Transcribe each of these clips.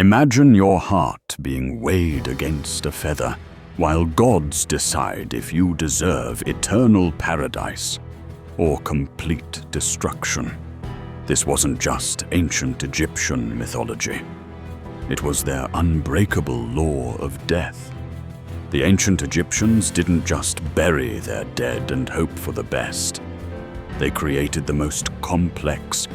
Imagine your heart being weighed against a feather, while gods decide if you deserve eternal paradise or complete destruction. This wasn't just ancient Egyptian mythology. It was their unbreakable law of death. The ancient Egyptians didn't just bury their dead and hope for the best. They created the most complex,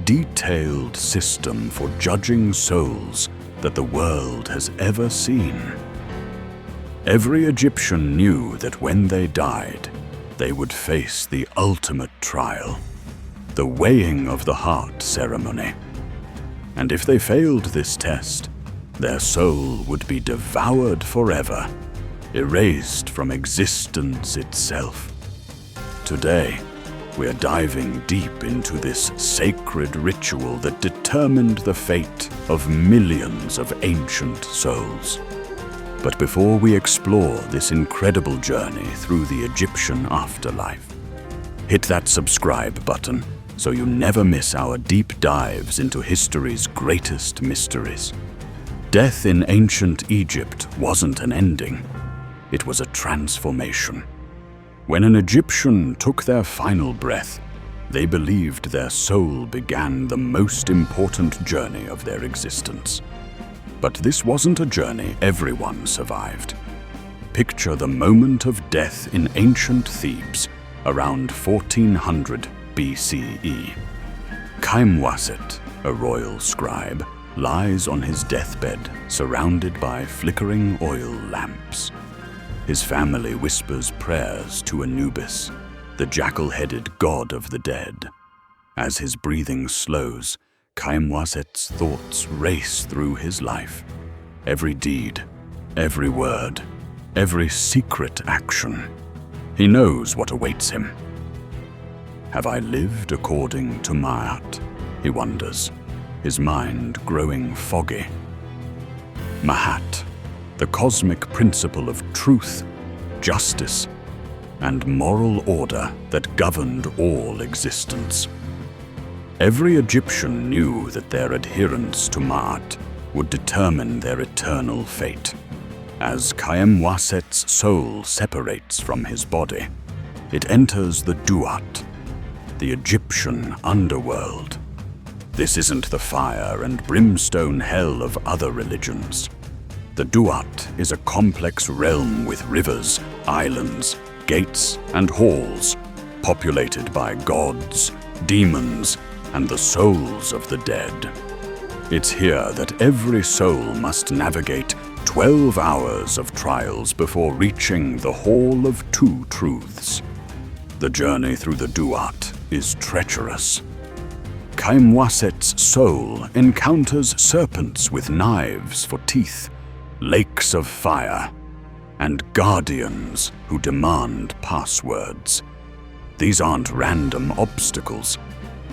detailed system for judging souls that the world has ever seen. Every Egyptian knew that when they died, they would face the ultimate trial, the weighing of the heart ceremony. And if they failed this test, their soul would be devoured forever, erased from existence itself. Today, we are diving deep into this sacred ritual that determined the fate of millions of ancient souls. But before we explore this incredible journey through the Egyptian afterlife, hit that subscribe button so you never miss our deep dives into history's greatest mysteries. Death in ancient Egypt wasn't an ending. It was a transformation. When an Egyptian took their final breath, they believed their soul began the most important journey of their existence. But this wasn't a journey everyone survived. Picture the moment of death in ancient Thebes around 1400 BCE. Kaimwaset, a royal scribe, lies on his deathbed surrounded by flickering oil lamps. His family whispers prayers to Anubis, the jackal-headed god of the dead. As his breathing slows, Kaimwaset's thoughts race through his life. Every deed, every word, every secret action. He knows what awaits him. Have I lived according to Ma'at? He wonders, his mind growing foggy. Ma'at, the cosmic principle of truth, justice, and moral order that governed all existence. Every Egyptian knew that their adherence to Ma'at would determine their eternal fate. As Kaimwaset's soul separates from his body, it enters the Duat, the Egyptian underworld. This isn't the fire and brimstone hell of other religions. The Duat is a complex realm with rivers, islands, gates, and halls, populated by gods, demons, and the souls of the dead. It's here that every soul must navigate 12 hours of trials before reaching the Hall of Two Truths. The journey through the Duat is treacherous. Kaimwaset's soul encounters serpents with knives for teeth, lakes of fire, and guardians who demand passwords. These aren't random obstacles.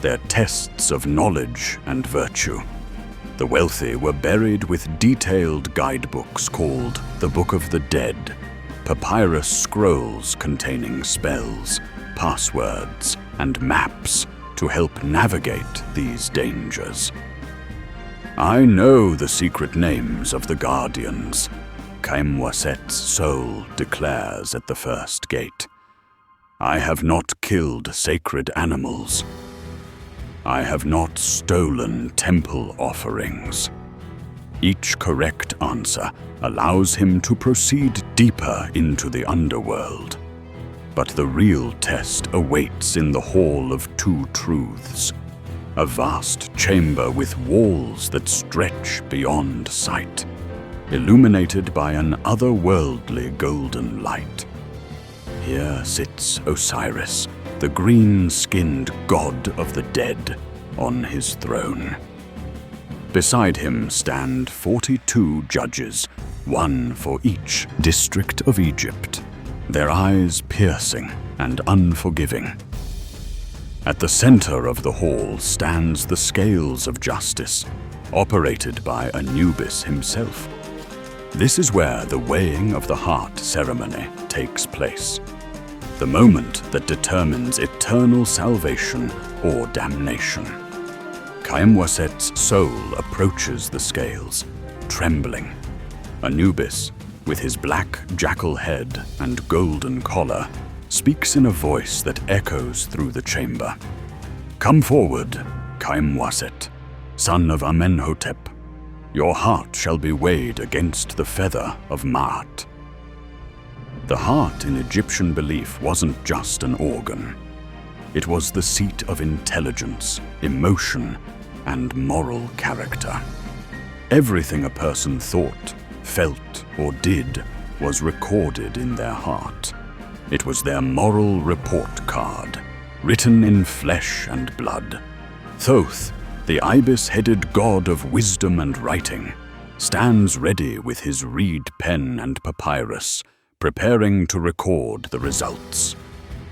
They're tests of knowledge and virtue. The wealthy were buried with detailed guidebooks called the Book of the Dead, papyrus scrolls containing spells, passwords, and maps to help navigate these dangers. I know the secret names of the guardians, Kaimwaset's soul declares at the first gate. I have not killed sacred animals. I have not stolen temple offerings. Each correct answer allows him to proceed deeper into the underworld. But the real test awaits in the Hall of Two Truths, a vast chamber with walls that stretch beyond sight, illuminated by an otherworldly golden light. Here sits Osiris, the green-skinned god of the dead, on his throne. Beside him stand 42 judges, one for each district of Egypt, their eyes piercing and unforgiving. At the center of the hall stands the scales of justice, operated by Anubis himself. This is where the weighing of the heart ceremony takes place, the moment that determines eternal salvation or damnation. Kaimwaset's soul approaches the scales, trembling. Anubis, with his black jackal head and golden collar, speaks in a voice that echoes through the chamber. "Come forward, Kaimwaset, son of Amenhotep. Your heart shall be weighed against the feather of Maat." The heart in Egyptian belief wasn't just an organ. It was the seat of intelligence, emotion, and moral character. Everything a person thought, felt, or did was recorded in their heart. It was their moral report card, written in flesh and blood. Thoth, the ibis-headed god of wisdom and writing, stands ready with his reed pen and papyrus, preparing to record the results.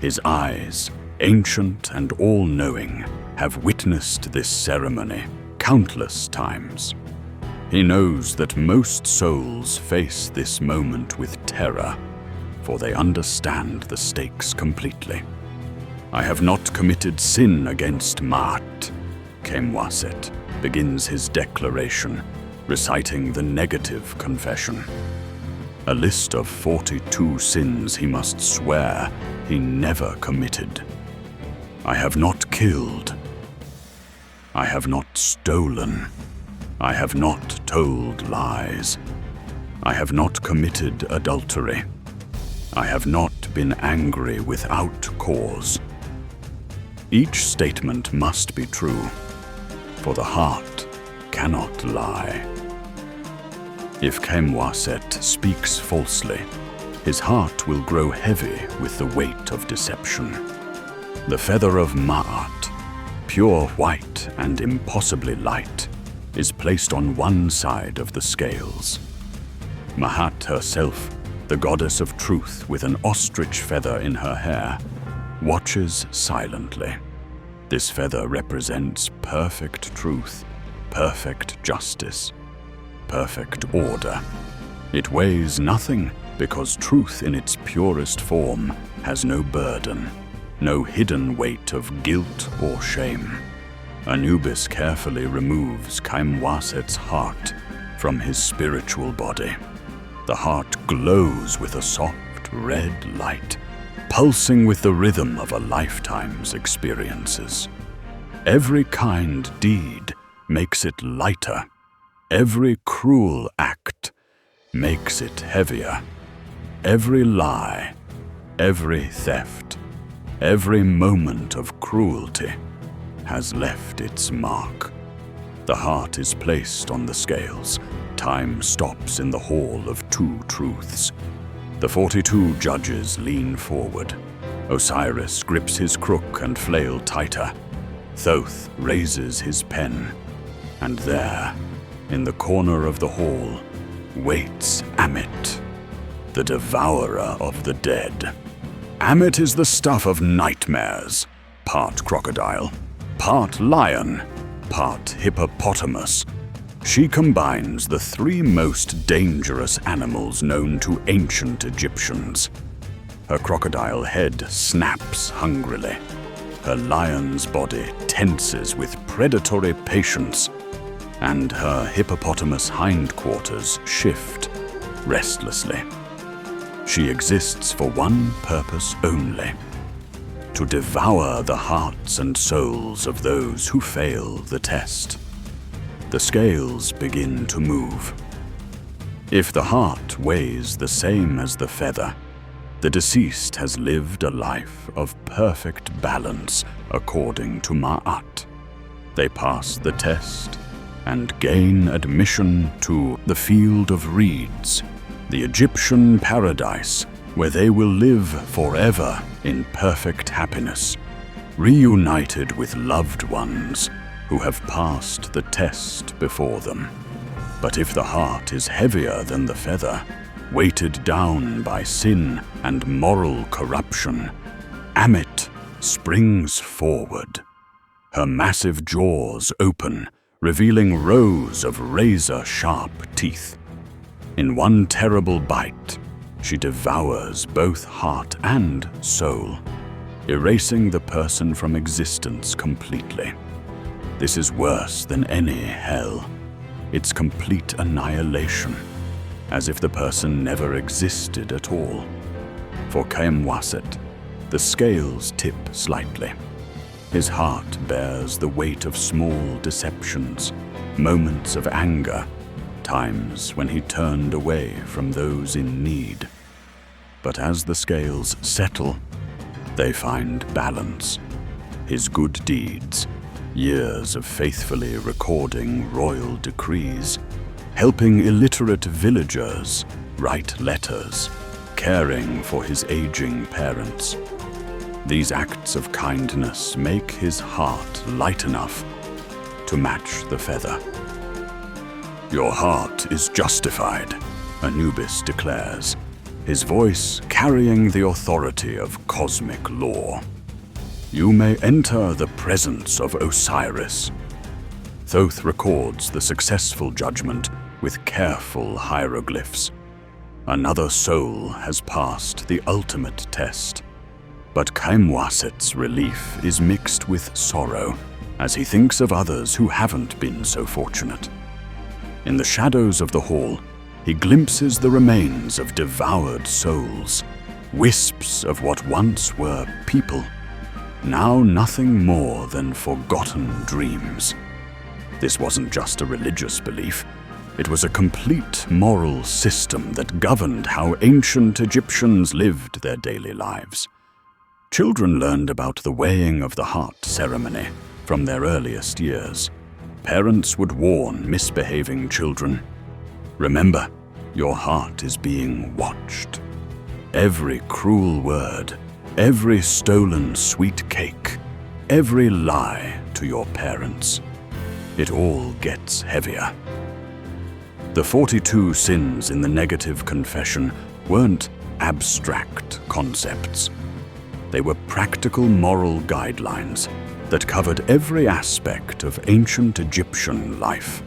His eyes, ancient and all-knowing, have witnessed this ceremony countless times. He knows that most souls face this moment with terror, for they understand the stakes completely. "I have not committed sin against Maat," Kaimwaset begins his declaration, reciting the negative confession. A list of 42 sins he must swear he never committed. "I have not killed. I have not stolen. I have not told lies. I have not committed adultery. I have not been angry without cause." Each statement must be true, for the heart cannot lie. If Kaimwaset speaks falsely, his heart will grow heavy with the weight of deception. The feather of Maat, pure white and impossibly light, is placed on one side of the scales. Maat herself, the goddess of truth with an ostrich feather in her hair, watches silently. This feather represents perfect truth, perfect justice, perfect order. It weighs nothing because truth in its purest form has no burden, no hidden weight of guilt or shame. Anubis carefully removes Kaimwaset's heart from his spiritual body. The heart glows with a soft red light, pulsing with the rhythm of a lifetime's experiences. Every kind deed makes it lighter. Every cruel act makes it heavier. Every lie, every theft, every moment of cruelty has left its mark. The heart is placed on the scales. Time stops in the hall of two truths. The 42 judges lean forward. Osiris grips his crook and flail tighter. Thoth raises his pen. And there, in the corner of the hall, waits Amit, the devourer of the dead. Amit is the stuff of nightmares, part crocodile, part lion, part hippopotamus. She combines the three most dangerous animals known to ancient Egyptians. Her crocodile head snaps hungrily. Her lion's body tenses with predatory patience, and her hippopotamus hindquarters shift restlessly. She exists for one purpose only: to devour the hearts and souls of those who fail the test. The scales begin to move. If the heart weighs the same as the feather, the deceased has lived a life of perfect balance according to Ma'at. They pass the test and gain admission to the field of reeds, the Egyptian paradise where they will live forever in perfect happiness, reunited with loved ones who have passed the test before them. But if the heart is heavier than the feather, weighted down by sin and moral corruption, Amit springs forward. Her massive jaws open, revealing rows of razor-sharp teeth. In one terrible bite, she devours both heart and soul, erasing the person from existence completely. This is worse than any hell. its complete annihilation, as if the person never existed at all. For Khaemwaset, the scales tip slightly. His heart bears the weight of small deceptions, moments of anger, times when he turned away from those in need. But as the scales settle, they find balance. His good deeds, years of faithfully recording royal decrees, helping illiterate villagers write letters, caring for his aging parents. These acts of kindness make his heart light enough to match the feather. "Your heart is justified," Anubis declares, his voice carrying the authority of cosmic law. "You may enter the presence of Osiris." Thoth records the successful judgment with careful hieroglyphs. Another soul has passed the ultimate test. But Khaemwaset's relief is mixed with sorrow as he thinks of others who haven't been so fortunate. In the shadows of the hall, he glimpses the remains of devoured souls, wisps of what once were people, now nothing more than forgotten dreams. This wasn't just a religious belief. It was a complete moral system that governed how ancient Egyptians lived their daily lives. Children learned about the weighing of the heart ceremony from their earliest years. Parents would warn misbehaving children, "Remember, your heart is being watched." Every cruel word, every stolen sweet cake, every lie to your parents. It all gets heavier. The 42 sins in the negative confession weren't abstract concepts. They were practical moral guidelines that covered every aspect of ancient Egyptian life.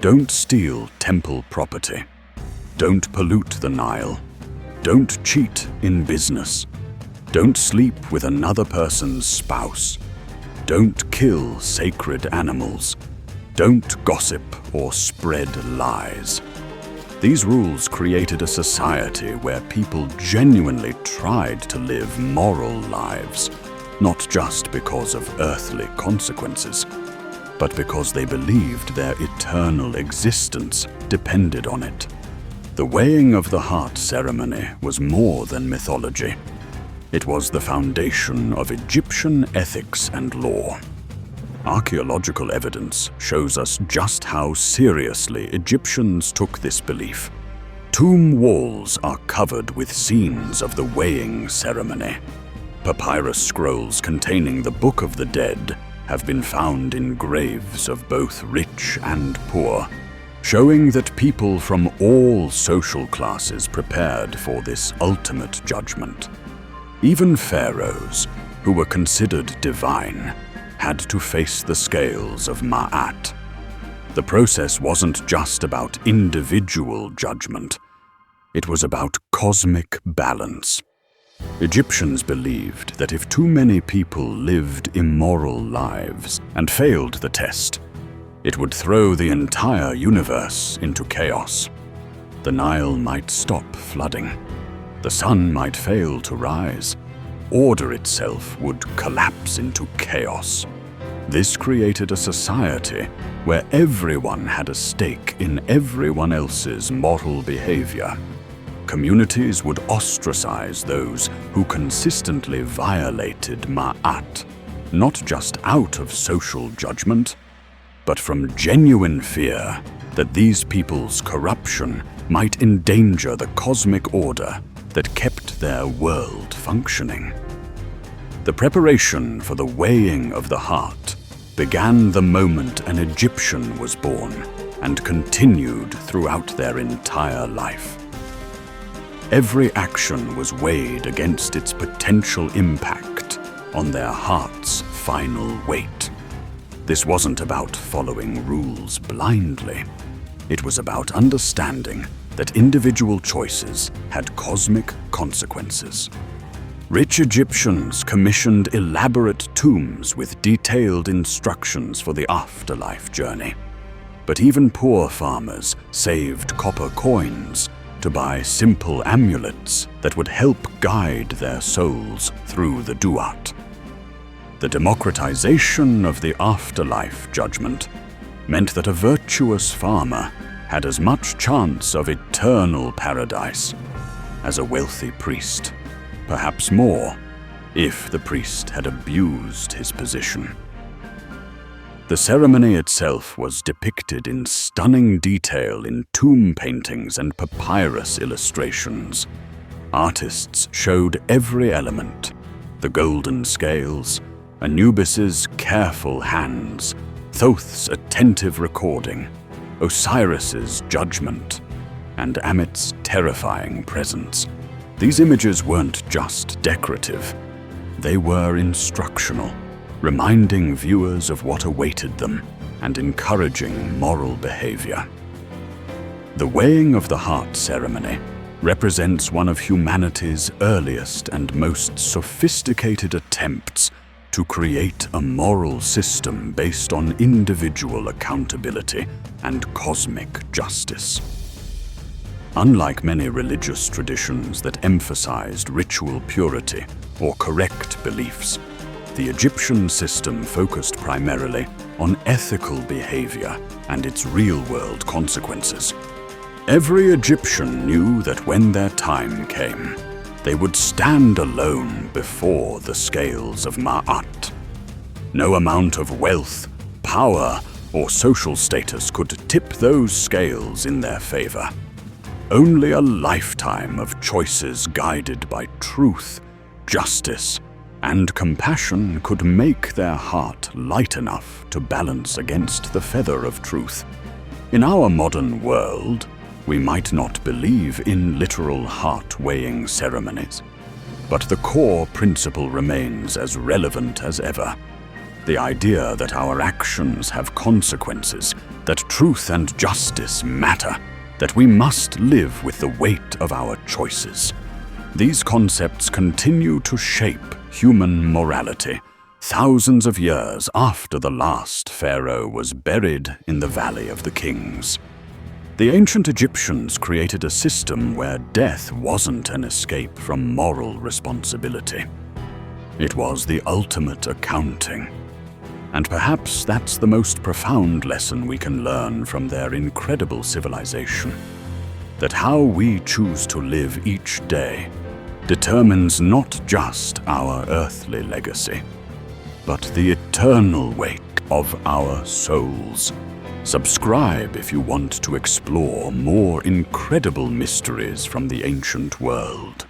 Don't steal temple property. Don't pollute the Nile. Don't cheat in business. Don't sleep with another person's spouse. Don't kill sacred animals. Don't gossip or spread lies. These rules created a society where people genuinely tried to live moral lives, not just because of earthly consequences, but because they believed their eternal existence depended on it. The weighing of the heart ceremony was more than mythology. It was the foundation of Egyptian ethics and law. Archaeological evidence shows us just how seriously Egyptians took this belief. Tomb walls are covered with scenes of the weighing ceremony. Papyrus scrolls containing the Book of the Dead have been found in graves of both rich and poor, showing that people from all social classes prepared for this ultimate judgment. Even pharaohs, who were considered divine, had to face the scales of Ma'at. The process wasn't just about individual judgment. It was about cosmic balance. Egyptians believed that if too many people lived immoral lives and failed the test, it would throw the entire universe into chaos. The Nile might stop flooding. The sun might fail to rise. Order itself would collapse into chaos. This created a society where everyone had a stake in everyone else's moral behavior. Communities would ostracize those who consistently violated Ma'at, not just out of social judgment, but from genuine fear that these people's corruption might endanger the cosmic order that kept their world functioning. The preparation for the weighing of the heart began the moment an Egyptian was born and continued throughout their entire life. Every action was weighed against its potential impact on their heart's final weight. This wasn't about following rules blindly. It was about understanding that individual choices had cosmic consequences. Rich Egyptians commissioned elaborate tombs with detailed instructions for the afterlife journey. But even poor farmers saved copper coins to buy simple amulets that would help guide their souls through the duat. The democratization of the afterlife judgment meant that a virtuous farmer had as much chance of eternal paradise as a wealthy priest, perhaps more if the priest had abused his position. The ceremony itself was depicted in stunning detail in tomb paintings and papyrus illustrations. Artists showed every element: the golden scales, Anubis's careful hands, Thoth's attentive recording, Osiris's judgment, and Amit's terrifying presence. These images weren't just decorative, they were instructional, reminding viewers of what awaited them and encouraging moral behavior. The weighing of the heart ceremony represents one of humanity's earliest and most sophisticated attempts to create a moral system based on individual accountability and cosmic justice. Unlike many religious traditions that emphasized ritual purity or correct beliefs, the Egyptian system focused primarily on ethical behavior and its real-world consequences. Every Egyptian knew that when their time came, they would stand alone before the scales of Ma'at. No amount of wealth, power, or social status could tip those scales in their favor. Only a lifetime of choices guided by truth, justice, and compassion could make their heart light enough to balance against the feather of truth. In our modern world, we might not believe in literal heart-weighing ceremonies, but the core principle remains as relevant as ever. The idea that our actions have consequences, that truth and justice matter, that we must live with the weight of our choices. These concepts continue to shape human morality thousands of years after the last pharaoh was buried in the Valley of the Kings. The ancient Egyptians created a system where death wasn't an escape from moral responsibility. It was the ultimate accounting. And perhaps that's the most profound lesson we can learn from their incredible civilization. That how we choose to live each day determines not just our earthly legacy, but the eternal weight of our souls. Subscribe if you want to explore more incredible mysteries from the ancient world.